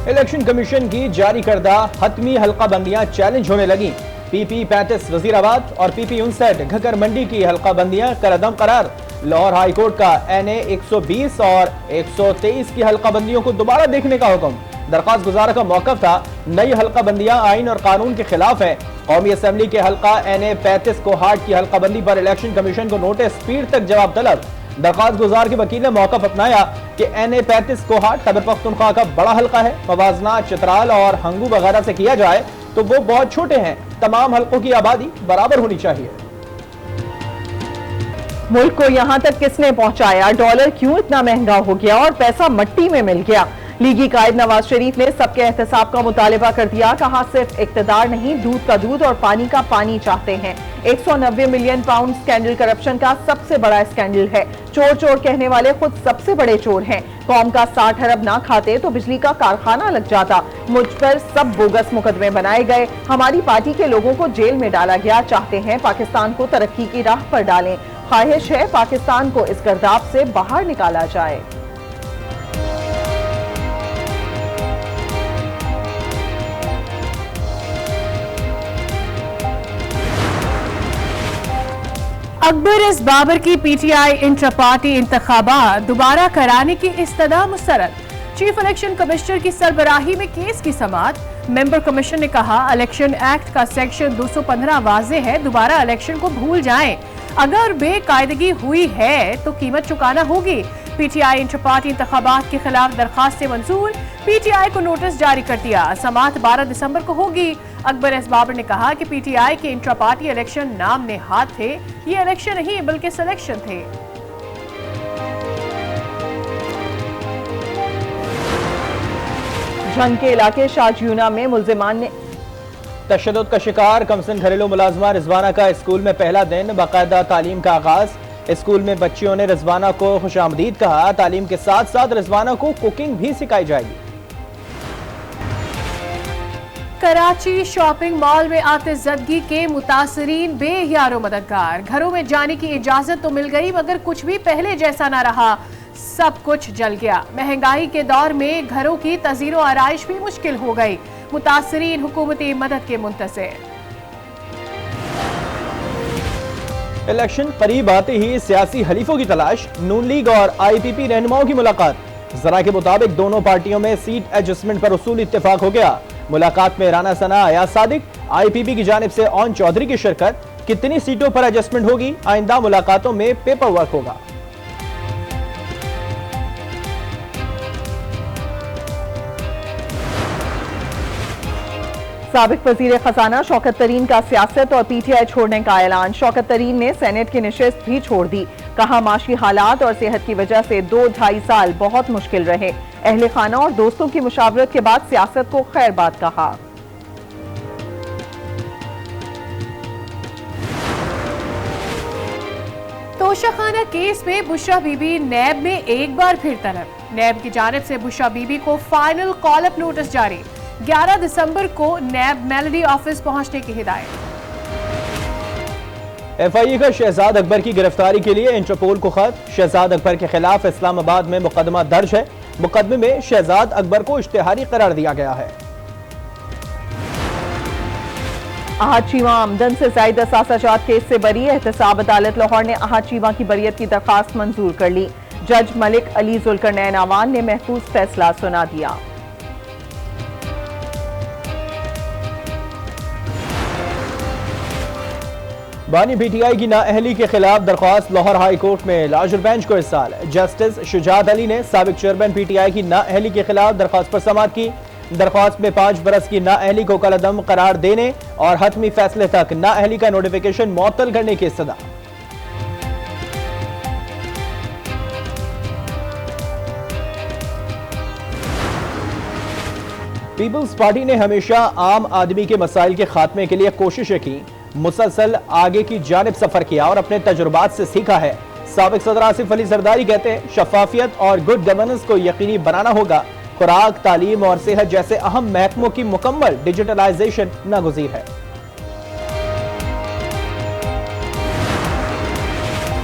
Election commission की जारी करदा हतमी हल्का बंदियां चैलेंज होने लगी। PP 35 वजीराबाद और PP 59 घकर मंडी की हल्का बंदियां करदम करार। लाहौर हाई कोर्ट का NA 120 और 123 की हल्का बंदियों को दोबारा देखने का हुक्म। दरख्वास्त गुजार का मौकफ था। नई हल्का बंदियां आइन और कानून के खिलाफ है। कौमी असम्बली के हल्का NA 35 कोहाट की हल्का बंदी पर इलेक्शन कमीशन को नोटिस, स्पीड तक जवाब तलब। दरख्वास्त गुजार के वकील ने मौकफ अपनाया कि NA 35 कोहाट खैबर पख्तूनख्वा का बड़ा हल्का है। मवाजना चित्राल और हंगू वगैरह से किया जाए तो वो बहुत छोटे हैं। तमाम हल्कों की आबादी बराबर होनी चाहिए। मुल्क को यहां तक किसने पहुंचाया? डॉलर क्यों इतना महंगा हो गया और पैसा मट्टी में मिल गया? लीगी कायद नवाज शरीफ ने सबके एहतसाब का मुतालिबा कर दिया। कहा सिर्फ इक्तदार नहीं, दूध का दूध और पानी का पानी चाहते हैं। 190 मिलियन पाउंड स्कैंडल करप्शन का सबसे बड़ा स्कैंडल है। चोर चोर कहने वाले खुद सबसे बड़े चोर हैं। कौम का 60 अरब ना खाते तो बिजली का कारखाना लग जाता। मुझ पर सब बोगस मुकदमे बनाए गए। हमारी पार्टी के लोगों को जेल में डाला गया। चाहते हैं पाकिस्तान को तरक्की की राह पर डालें। ख्वाहिश है पाकिस्तान को इस गर्दाब से बाहर निकाला जाए। अकबर एस बाबर की PTI इंटर पार्टी इंतखाबात दोबारा कराने की इस्तदा मुस्तरद। चीफ इलेक्शन कमिश्नर की सरबराही में केस की समाअत। मेंबर कमीशन ने कहा इलेक्शन एक्ट का सेक्शन 215 वाज़ेह है, दोबारा इलेक्शन को भूल जाएं। अगर बेकायदगी हुई है तो कीमत चुकाना होगी। PTI इंटर पार्टी इंतखाबात के खिलाफ दरखास्त मंजूर। PTI को नोटिस जारी कर दिया। समाअत 12 दिसंबर को होगी। अकबर एस बाबर ने कहा कि PTI के इंट्रा पार्टी इलेक्शन नाम नेहाद थे। ये इलेक्शन नहीं बल्कि सिलेक्शन थे। जंग के इलाके शाहजयूना में मुल्जिमान ने तशद्दुद का शिकार कमसन घरेलू मुलाजमा रिजवाना का स्कूल में पहला दिन, बाकायदा तालीम का आगाज। स्कूल में बच्चियों ने रिजवाना को खुशामदीद कहा। तालीम के साथ साथ रिजवाना को कुकिंग भी सिखाई जाएगी। कराची शॉपिंग मॉल में आतिशज़दगी के मुतासरीन बेयारो मददगार। घरों में जाने की इजाजत तो मिल गई मगर कुछ भी पहले जैसा ना रहा। सब कुछ जल गया। महंगाई के दौर में घरों की तज़ीरो आराइश भी मुश्किल हो गई। मुतासरीन हुकूमती मदद के मुंतज़िर। इलेक्शन करीब आते ही सियासी हलीफों की तलाश। नून लीग और IPP रहनुमाओं की मुलाकात। जरा के मुताबिक दोनों पार्टियों में सीट एडजस्टमेंट पर उसूली इत्तेफाक हो गया। मुलाकात में राना सना, अयाज सादिक, IPP की जानिब से ओन चौधरी की शिरकत। कितनी सीटों पर एडजस्टमेंट होगी, आइंदा मुलाकातों में पेपर वर्क होगा। साबिक वजीर खजाना शौकत तरीन का सियासत और PTI छोड़ने का ऐलान। शौकत तरीन ने सेनेट की नशिस्त भी छोड़ दी। कहा माशी हालात और सेहत की वजह से 2-2.5 साल बहुत मुश्किल रहे। अहले खाना और दोस्तों की मुशावरत के बाद सियासत को खैर बात कहा। तोशाखाना केस में बुशरा बीबी नैब में एक बार फिर तलब। नैब की जानिब से बुशरा बीबी को फाइनल कॉल अप नोटिस जारी। 11 दिसंबर को नैब मेलोडी ऑफिस पहुंचने की हिदायत। FIA का शहजाद अकबर की गिरफ्तारी के लिए इंटरपोल को खत। शहजाद अकबर के खिलाफ इस्लामाबाद में मुकदमा दर्ज है। मुकदमे में शहजाद अकबर को इश्तिहारी करार दिया गया है। आहद चीमा आमदन से जायद असासाजात केस से बरी। एहतसाब अदालत लाहौर ने आहद चीमा की बरियत की दरखास्त मंजूर कर ली। जज मलिक अली जुल्करनैन आवान ने महफूज फैसला सुना दिया। बानी PTI की नाअहली के खिलाफ दरख्वास्त। लाहौर हाई कोर्ट में लार्जर बेंच को इरसाल। जस्टिस शुजात अली ने साबिक चेयरमैन PTI की नाअहली के खिलाफ दरख्वास्त पर समाअत की। दरख्वास्त में 5 बरस की नाअहली को कलअदम करार देने और हतमी फैसले तक नाअहली का नोटिफिकेशन मुअत्तल करने की इस्तदा। पीपल्स पार्टी ने हमेशा आम आदमी के मसाइल के खात्मे के लिए कोशिशें की, मुसलसल आगे की जानिब सफर किया और अपने तजुर्बात से सीखा है। साबिक सदर आसिफ अली जरदारी कहते हैं शफाफियत और गुड गवर्नेंस को यकीनी बनाना होगा। खुराक, तालीम और सेहत जैसे अहम महकमों की मुकम्मल डिजिटलाइजेशन नागुज़ीर है।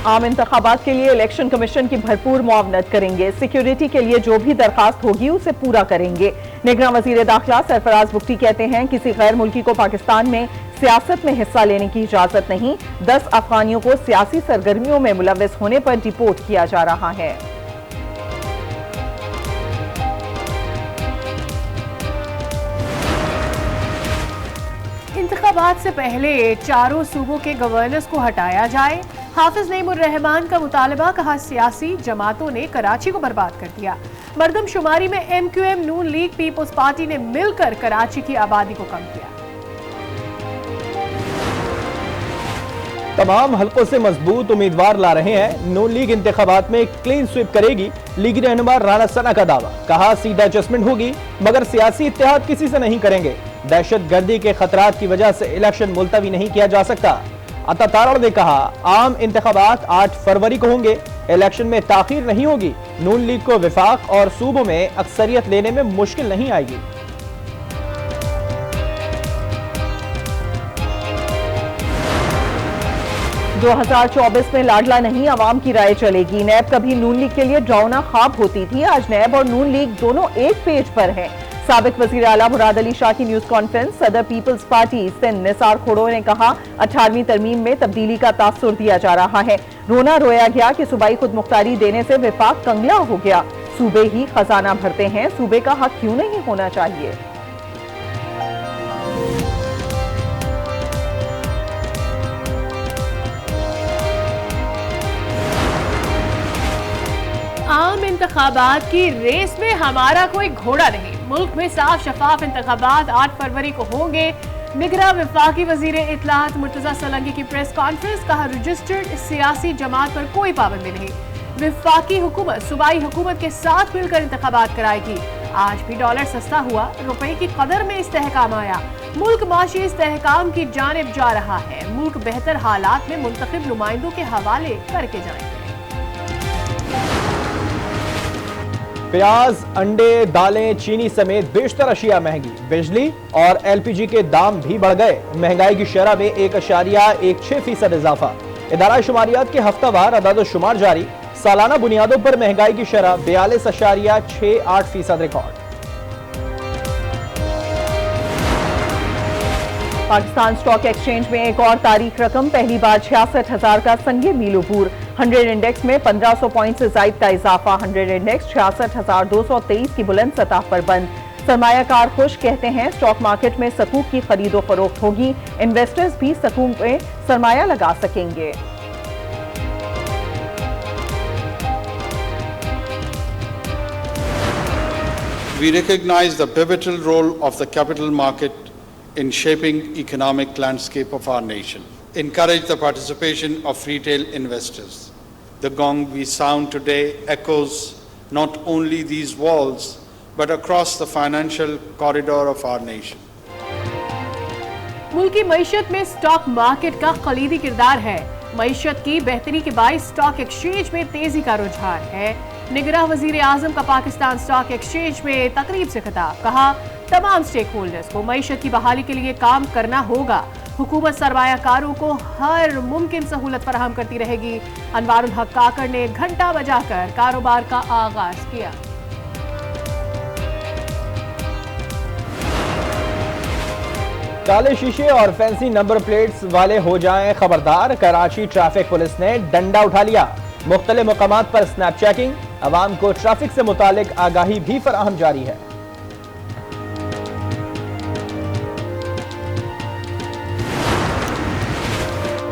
आम इंतखाबात के लिए इलेक्शन कमीशन की भरपूर मुआवनत करेंगे। सिक्योरिटी के लिए जो भी दरखास्त होगी उसे पूरा करेंगे। निगरान वजीर दाखिला सरफराज बुख्ती कहते हैं किसी गैर मुल्की को पाकिस्तान में सियासत में हिस्सा लेने की इजाजत नहीं। 10 अफगानियों को सियासी सरगर्मियों में मुलव्वस होने पर डिपोर्ट किया जा रहा है। इंतखाबात से पहले चारों सूबों के गवर्नर्स को हटाया जाए। हाफिज नईमुर रहमान का मुतालबा, कहा सियासी जमातों ने कराची को बर्बाद कर दिया। मर्दमशुमारी में MQM, नून लीग, पीपल्स पार्टी ने मिलकर कराची की आबादी को कम किया। तमाम हलकों से मजबूत उम्मीदवार ला रहे हैं। नून लीग इंतखाबात में क्लीन स्वीप करेगी। लीगी रहनुमा राना सना का दावा, कहा सीधा एडजस्टमेंट होगी मगर सियासी इत्तेहाद किसी से नहीं करेंगे। दहशत गर्दी के खतरात की वजह से इलेक्शन मुलतवी नहीं किया जा सकता। अता तारड़ ने कहा आम इंतखाबात 8 फरवरी को होंगे, इलेक्शन में ताखीर नहीं होगी। नून लीग को विफाक और सूबों में अक्सरियत लेने में मुश्किल नहीं आएगी। दो 2024 में लाडला नहीं, अवाम की राय चलेगी। नैब कभी नून लीग के लिए ड्राउना ख्वाब होती थी, आज नैब और नून लीग दोनों एक पेज पर हैं। साबिक वजीर आला मुराद अली शाह की न्यूज कॉन्फ्रेंस। सदर पीपल्स पार्टी सिंध निसार खोड़ो ने कहा 18वीं तरमीम में तब्दीली का तासुर दिया जा रहा है। रोना रोया गया कि सूबाई खुद मुख्तारी देने से विफाक कंगला हो गया। सूबे ही खजाना भरते हैं, सूबे का हक क्यों नहीं होना चाहिए। आम इंतखाबात की रेस में हमारा कोई घोड़ा नहीं। मुल्क में साफ शफाफ इंतखाबात 8 फरवरी को होंगे। निगरां वफाकी वजीर इत्तलात मुर्तजा सोलंकी की प्रेस कॉन्फ्रेंस, कहा रजिस्टर्ड सियासी जमात पर कोई पाबंदी नहीं। वफाकी हुकूमत सूबाई हुकूमत के साथ मिलकर इंतखाबात कराएगी। आज भी डॉलर सस्ता हुआ, रुपए की कदर में इस्तेहकाम आया। मुल्क माशी इस्तेहकाम की जानिब जा रहा है। मुल्क बेहतर हालात में मुंतखब नुमाइंदों के हवाले करके जाएंगे। प्याज, अंडे, दालें, चीनी समेत बेशतर अशिया महंगी। बिजली और LPG के दाम भी बढ़ गए। महंगाई की शरह में 1.16% इजाफा। इदारा शुमारियात के हफ्तावार अदाद-ओ-शुमार जारी। सालाना बुनियादों पर महंगाई की शरह 42.68% रिकॉर्ड। पाकिस्तान स्टॉक एक्सचेंज में एक और तारीख रकम, पहली बार 66,000 का संगे मील अबूर। 100 इंडेक्स में 1500 पॉइंट से जायद का इजाफा। 100 इंडेक्स 66,223 की बुलंद सतह पर बंद। सरमायाकार खुश, कहते हैं स्टॉक मार्केट में सकूक की खरीदो फरोख्त होगी। इन्वेस्टर्स भी सकूक में सरमाया लगा सकेंगे। We recognize the pivotal role of the capital market in shaping economic landscape of our nation. Encourage the participation of retail investors. The gong we sound today echoes not only these walls but across the financial corridor of our nation. मुल्की मईशत में stock market का कलीदी किरदार है। मईशत की बेहतरी के बायस stock exchange में तेजी का रुझान है। निगरां वजीर आजम का पाकिस्तान स्टॉक एक्सचेंज में तकरीब से खिताब, कहा तमाम स्टेक होल्डर्स को मईशत की बहाली के लिए काम करना होगा। हुकूमत सरमायाकारों को हर मुमकिन सहूलत फराहम करती रहेगी। अनवारुल हक काकड़ ने घंटा बजाकर कारोबार का आगाज किया। काले शीशे और फैंसी नंबर प्लेट्स वाले हो जाएं खबरदार। कराची ट्रैफिक पुलिस ने डंडा उठा लिया। मुख्तलिफ मकामात पर स्नैप चेकिंग, अवाम को ट्रैफिक से मुतालिक आगाही भी फराहम जारी है।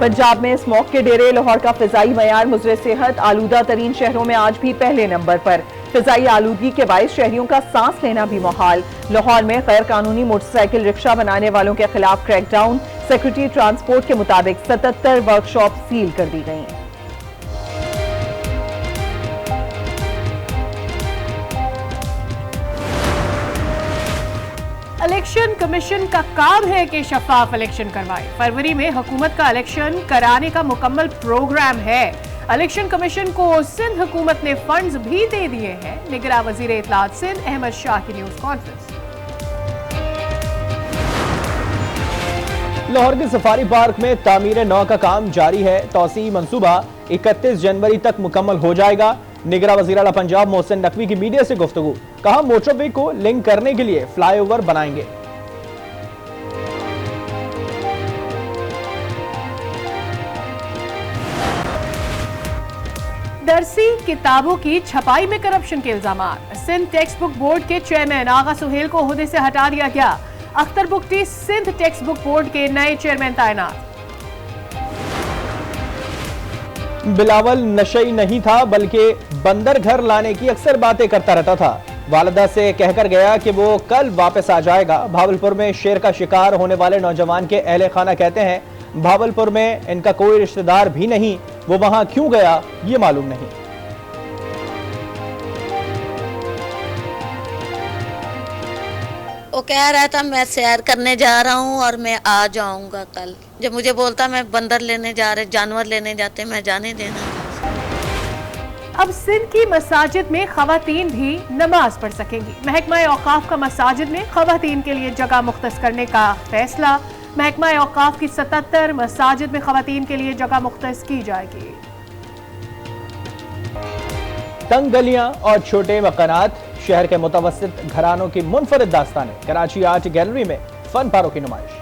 पंजाब में स्मॉग के डेरे। लाहौर का फिजाई मयार मुज़र सेहत आलूदा तरीन शहरों में आज भी पहले नंबर पर। फिजाई आलूदगी के बायस शहरियों का सांस लेना भी मुहाल। लाहौर में गैर कानूनी मोटरसाइकिल रिक्शा बनाने वालों के खिलाफ क्रैकडाउन। सेक्रेटरी ट्रांसपोर्ट के मुताबिक 77 वर्कशॉप सील कर दी गई। इलेक्शन कमीशन का काम है कि शफाफ इलेक्शन करवाए। फरवरी में हुकूमत का इलेक्शन कराने का मुकम्मल प्रोग्राम है। इलेक्शन कमीशन को सिंध हुकूमत ने फंड्स भी दे दिए हैं। निगरां वजीर इत्तलात सिंध अहमद शाह की न्यूज कॉन्फ्रेंस। लाहौर के सफारी पार्क में तामीर नौ का काम जारी है। तौसी मंसूबा 31 जनवरी तक मुकम्मल हो जाएगा। निगरान वज़ीर आला पंजाब मोहसिन नकवी की मीडिया से गुफ्तगू, कहा मोटरवे को लिंक करने के लिए फ्लाईओवर बनाएंगे। दरसी किताबों की छपाई में करप्शन के इल्जाम। सिंध टेक्स्ट बुक बोर्ड के चेयरमैन आगा सुहेल को ओहदे से हटा दिया गया। Akhtar Bugti Sindh textbook board के नए चेयरमैन तैनात। बिलावल नशई नहीं था, बल्कि बंदर घर लाने की अक्सर बातें करता रहता था। वालिदा से कहकर गया कि वो कल वापस आ जाएगा। भावलपुर में शेर का शिकार होने वाले नौजवान के अहले खाना कहते हैं भावलपुर में इनका कोई रिश्तेदार भी नहीं, वो वहां क्यों गया ये मालूम नहीं। वो कह रहा था मैं सैर करने जा रहा हूँ और मैं आ जाऊंगा कल। जब मुझे बोलता मैं बंदर लेने जा रहे, जानवर लेने जाते, मैं जाने देना। अब सिंध की मसाजिद में खवातीन भी नमाज पढ़ सकेंगी। महकमा औकाफ का मसाजिद में खवातीन के लिए जगह मुख्तस करने का फैसला। महकमा औकाफ की 77 मसाजिद में खवातीन के लिए जगह मुख्तस की जाएगी। तंग गलियां और छोटे मकानात, शहर के मुतवस्सित घरानों की मुनफरिद दास्तानें। कराची आर्ट गैलरी में फन पारों की नुमाइश।